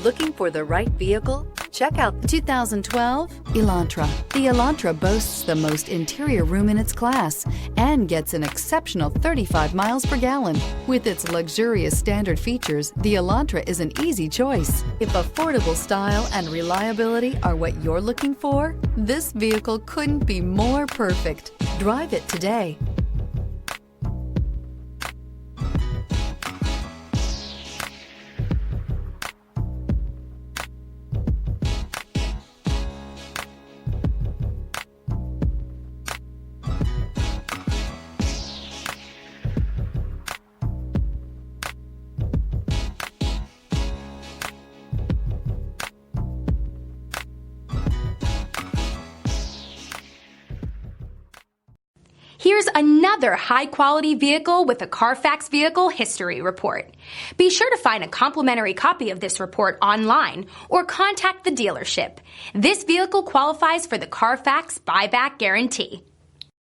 Looking for the right vehicle? Check out the 2012 Elantra. The Elantra boasts the most interior room in its class and gets an exceptional 35 miles per gallon. With its luxurious standard features, the Elantra is an easy choice. If affordable style and reliability are what you're looking for, this vehicle couldn't be more perfect. Drive it today. Here's another high-quality vehicle with a Carfax Vehicle History Report. Be sure to find a complimentary copy of this report online or contact the dealership. This vehicle qualifies for the Carfax Buyback Guarantee.